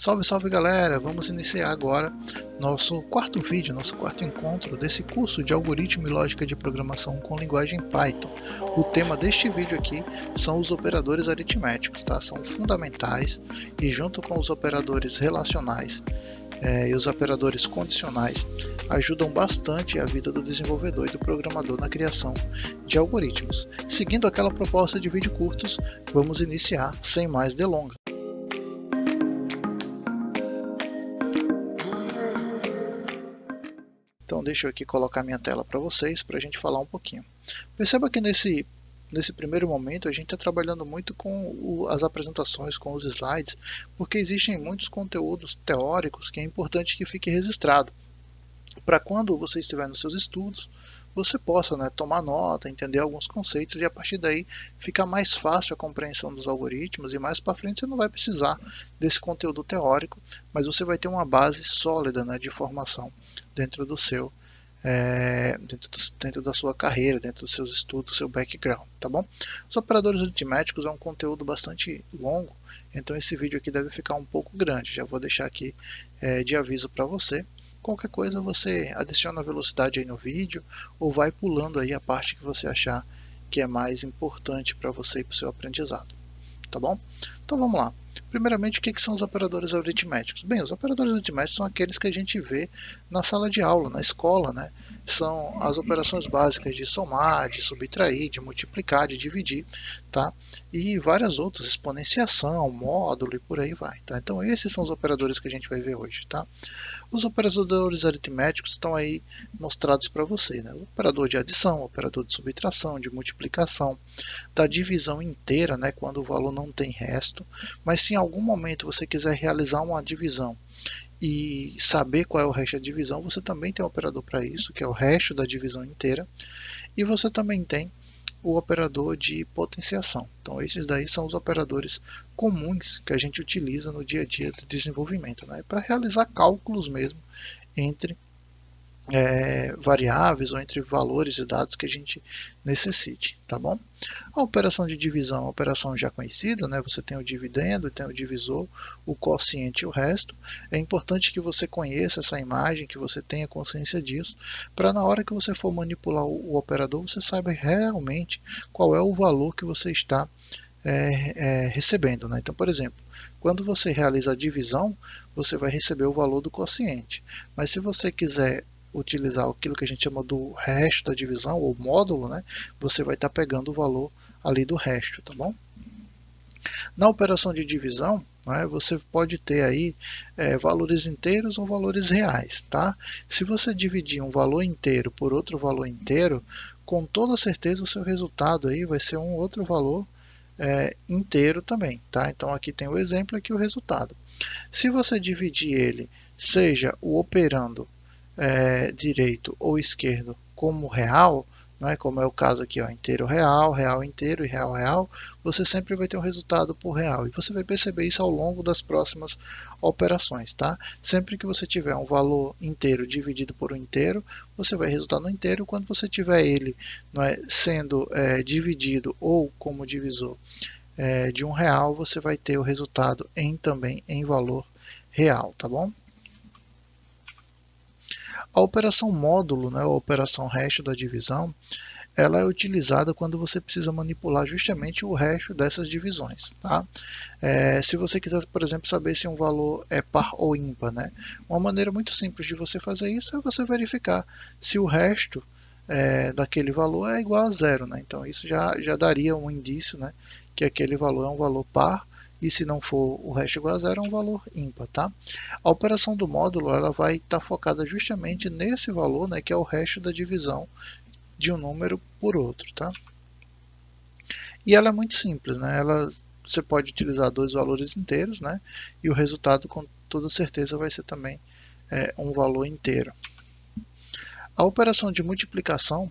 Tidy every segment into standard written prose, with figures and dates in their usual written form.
Salve, salve galera! Vamos iniciar agora nosso quarto vídeo, nosso quarto encontro desse curso de algoritmo e lógica de programação com linguagem Python. O tema deste vídeo aqui são os operadores aritméticos, tá? São fundamentais e junto com os operadores relacionais e os operadores condicionais ajudam bastante a vida do desenvolvedor e do programador na criação de algoritmos. Seguindo aquela proposta de vídeo curtos, vamos iniciar sem mais delongas. Então deixa eu aqui colocar minha tela para vocês, para a gente falar um pouquinho. Perceba que nesse primeiro momento a gente está trabalhando muito com as apresentações, com os slides, porque existem muitos conteúdos teóricos que é importante que fique registrado, para quando você estiver nos seus estudos, você possa tomar nota, entender alguns conceitos e a partir daí fica mais fácil a compreensão dos algoritmos e mais para frente você não vai precisar desse conteúdo teórico, mas você vai ter uma base sólida de formação dentro do seu dentro da sua carreira, dentro dos seus estudos, do seu background, tá bom? Os operadores aritméticos é um conteúdo bastante longo, então esse vídeo aqui deve ficar um pouco grande, já vou deixar aqui de aviso para você. Qualquer coisa você adiciona velocidade aí no vídeo ou vai pulando aí a parte que você achar que é mais importante para você e para o seu aprendizado, tá bom? Então vamos lá. Primeiramente, o que são os operadores aritméticos? Bem, os operadores aritméticos são aqueles que a gente vê na sala de aula, na escola, né? São as operações básicas de somar, de subtrair, de multiplicar, de dividir, tá? E várias outras, exponenciação, módulo e por aí vai, tá? Então esses são os operadores que a gente vai ver hoje, tá? Os operadores aritméticos estão aí mostrados para você, né? O operador de adição, o operador de subtração, de multiplicação, da divisão inteira, né? Quando o valor não tem resto, mas se em algum momento você quiser realizar uma divisão e saber qual é o resto da divisão, você também tem um operador para isso, que é o resto da divisão inteira, e você também tem o operador de potenciação. Então esses daí são os operadores comuns que a gente utiliza no dia a dia do desenvolvimento, né? Para realizar cálculos mesmo entre variáveis ou entre valores de dados que a gente necessite, tá bom? A operação de divisão é uma operação já conhecida, né? Você tem o dividendo, tem o divisor, o quociente e o resto. É importante que você conheça essa imagem, que você tenha consciência disso, para na hora que você for manipular o operador, você saiba realmente qual é o valor que você está recebendo, né? Então, por exemplo, quando você realiza a divisão, você vai receber o valor do quociente. Mas se você quiser utilizar aquilo que a gente chama do resto da divisão, ou módulo, né, você vai estar pegando o valor ali do resto, tá bom? Na operação de divisão, né, você pode ter aí valores inteiros ou valores reais, tá? Se você dividir um valor inteiro por outro valor inteiro, com toda certeza o seu resultado aí vai ser um outro valor inteiro também, tá? Então aqui tem o exemplo, aqui o resultado. Se você dividir ele, seja o operando direito ou esquerdo como real, né, como é o caso aqui, ó, inteiro real, real inteiro e real real, você sempre vai ter um resultado por real. E você vai perceber isso ao longo das próximas operações, tá? Sempre que você tiver um valor inteiro dividido por um inteiro, você vai resultar no inteiro. Quando você tiver ele sendo dividido ou como divisor de um real, você vai ter o resultado também em valor real, tá bom? A operação módulo, né, a operação resto da divisão, ela é utilizada quando você precisa manipular justamente o resto dessas divisões. Tá? Se você quiser, por exemplo, saber se um valor é par ou ímpar, né? Uma maneira muito simples de você fazer isso é você verificar se o resto daquele valor é igual a zero. Né? Então isso já daria um indício, né, que aquele valor é um valor par, e se não for o resto igual a zero, é um valor ímpar. Tá? A operação do módulo ela vai estar focada justamente nesse valor, né, que é o resto da divisão de um número por outro. Tá? E ela é muito simples. Né? Você pode utilizar dois valores inteiros, né, e o resultado com toda certeza vai ser também um valor inteiro. A operação de multiplicação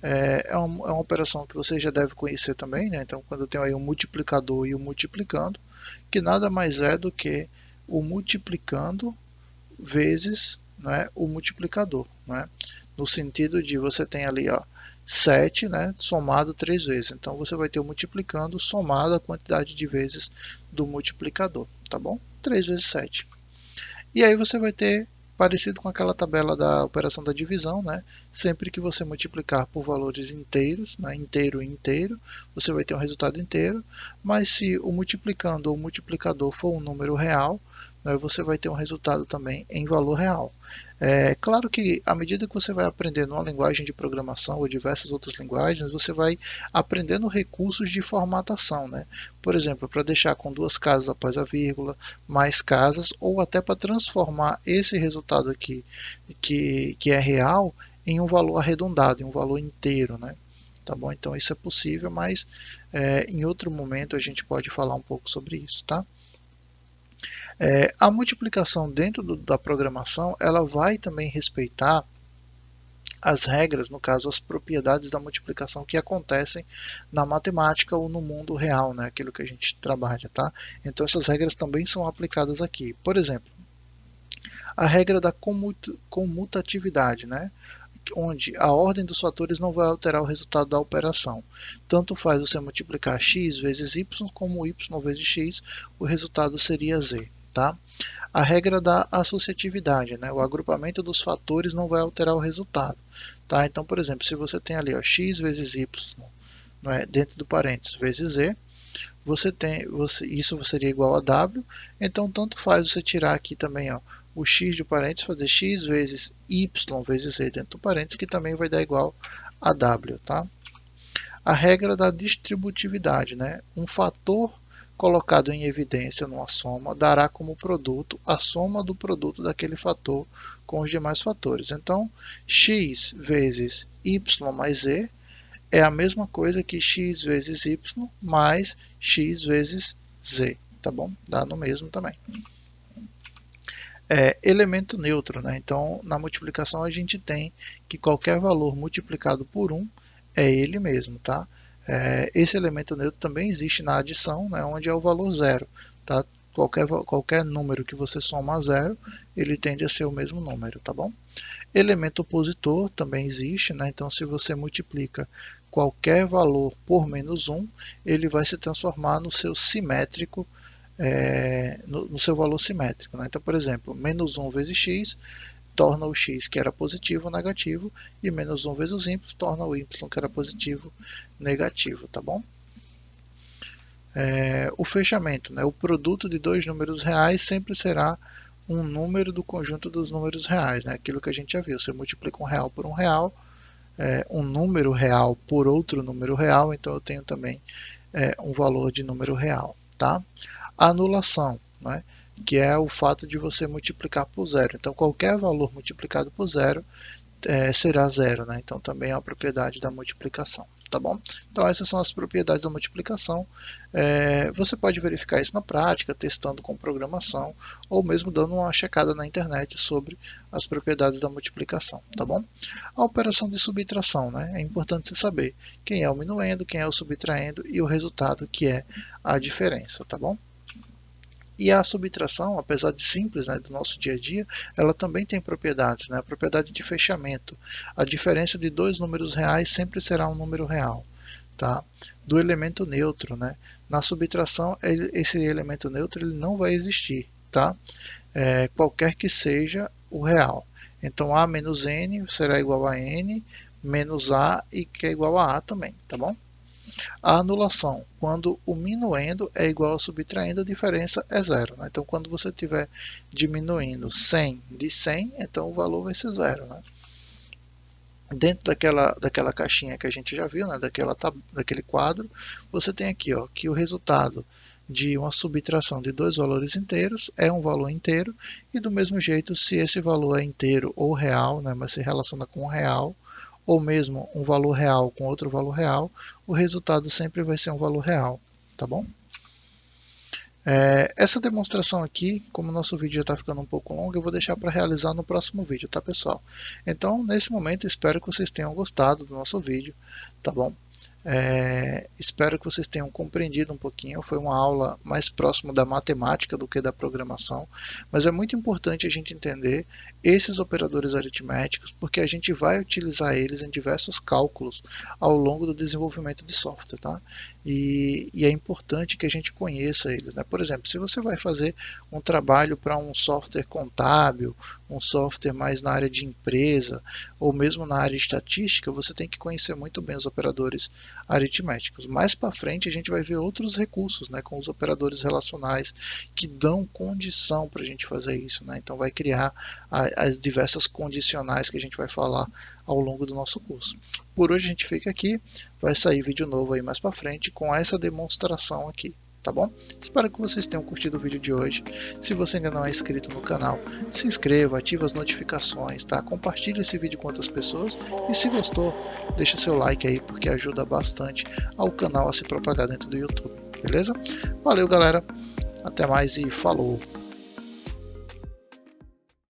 é uma operação que você já deve conhecer também, né? Então, quando eu tenho aí um multiplicador e um multiplicando, que nada mais é do que o multiplicando vezes, né, o multiplicador, né? No sentido de você tem ali, ó, 7, né, somado 3 vezes. Então, você vai ter o multiplicando somado a quantidade de vezes do multiplicador, tá bom? 3 vezes 7. E aí você vai ter, parecido com aquela tabela da operação da divisão, né? Sempre que você multiplicar por valores inteiros, né? Inteiro e inteiro, você vai ter um resultado inteiro, mas se o multiplicando ou o multiplicador for um número real, né? Você vai ter um resultado também em valor real. É claro que à medida que você vai aprendendo uma linguagem de programação ou diversas outras linguagens, você vai aprendendo recursos de formatação, né? Por exemplo, para deixar com 2 casas após a vírgula, mais casas, ou até para transformar esse resultado aqui, que é real, em um valor arredondado, em um valor inteiro, né? Tá bom? Então isso é possível, mas em outro momento a gente pode falar um pouco sobre isso, tá? A multiplicação dentro da programação, ela vai também respeitar as regras, no caso as propriedades da multiplicação que acontecem na matemática ou no mundo real, né? Aquilo que a gente trabalha, tá? Então essas regras também são aplicadas aqui. Por exemplo, a regra da comutatividade, né? Onde a ordem dos fatores não vai alterar o resultado da operação. Tanto faz você multiplicar x vezes y como y vezes x, o resultado seria z. Tá? A regra da associatividade, né? O agrupamento dos fatores não vai alterar o resultado. Tá? Então, por exemplo, se você tem ali ó, x vezes y, não é, dentro do parênteses vezes z, isso seria igual a w, então tanto faz você tirar aqui também ó, o x de parênteses, fazer x vezes y vezes z dentro do parênteses, que também vai dar igual a w. Tá? A regra da distributividade, né? Um fator colocado em evidência numa soma dará como produto a soma do produto daquele fator com os demais fatores. Então, x vezes y mais z é a mesma coisa que x vezes y mais x vezes z, tá bom? Dá no mesmo também. Elemento neutro, né? Então, na multiplicação a gente tem que qualquer valor multiplicado por 1 é ele mesmo, tá? Esse elemento neutro também existe na adição, né, onde é o valor zero. Tá? Qualquer número que você soma a zero, ele tende a ser o mesmo número. Tá bom? Elemento opositor também existe, né? Então se você multiplica qualquer valor por menos 1, ele vai se transformar no seu simétrico, no seu valor simétrico. Né? Então, por exemplo, menos 1 vezes x torna o x que era positivo negativo, e menos 1 vezes y torna o y que era positivo negativo, tá bom? O fechamento, né? O produto de dois números reais sempre será um número do conjunto dos números reais, né? Aquilo que a gente já viu, você multiplica um real por um real, um número real por outro número real, então eu tenho também um valor de número real, tá? A anulação, né? Que é o fato de você multiplicar por zero. Então, qualquer valor multiplicado por zero será zero, né? Então, também é uma propriedade da multiplicação, tá bom? Então, essas são as propriedades da multiplicação. Você pode verificar isso na prática, testando com programação, ou mesmo dando uma checada na internet sobre as propriedades da multiplicação, tá bom? A operação de subtração, né? É importante você saber quem é o minuendo, quem é o subtraindo e o resultado, que é a diferença, tá bom? E a subtração, apesar de simples, né, do nosso dia a dia, ela também tem propriedades, né? A propriedade de fechamento. A diferença de dois números reais sempre será um número real. Tá? Do elemento neutro, né? Na subtração, esse elemento neutro ele não vai existir, tá? Qualquer que seja o real. Então, A menos N será igual a N menos A, e que é igual a também, tá bom? A anulação, quando o minuendo é igual ao subtraindo, a diferença é zero. Né? Então, quando você estiver diminuindo 100 de 100, então o valor vai ser zero. Né? Dentro daquela caixinha que a gente já viu, né? daquele quadro, você tem aqui ó, que o resultado de uma subtração de dois valores inteiros é um valor inteiro, e do mesmo jeito, se esse valor é inteiro ou real, né? Mas se relaciona com um real, ou mesmo um valor real com outro valor real, o resultado sempre vai ser um valor real, tá bom? Essa demonstração aqui, como o nosso vídeo já está ficando um pouco longo, eu vou deixar para realizar no próximo vídeo, tá pessoal? Então, nesse momento, espero que vocês tenham gostado do nosso vídeo, tá bom? Espero que vocês tenham compreendido um pouquinho. Foi uma aula mais próxima da matemática do que da programação, mas é muito importante a gente entender esses operadores aritméticos, porque a gente vai utilizar eles em diversos cálculos ao longo do desenvolvimento de software, tá? e é importante que a gente conheça eles, né? Por exemplo, se você vai fazer um trabalho para um software contábil, um software mais na área de empresa, ou mesmo na área estatística, você tem que conhecer muito bem os operadores aritméticos. Mais para frente a gente vai ver outros recursos, né, com os operadores relacionais que dão condição para a gente fazer isso, né? Então vai criar as diversas condicionais que a gente vai falar ao longo do nosso curso. Por hoje a gente fica aqui, vai sair vídeo novo aí mais para frente com essa demonstração aqui. Tá bom? Espero que vocês tenham curtido o vídeo de hoje. Se você ainda não é inscrito no canal, se inscreva, ative as notificações, tá? Compartilhe esse vídeo com outras pessoas e se gostou, deixa seu like aí porque ajuda bastante ao canal a se propagar dentro do YouTube, beleza? Valeu, galera. Até mais e falou!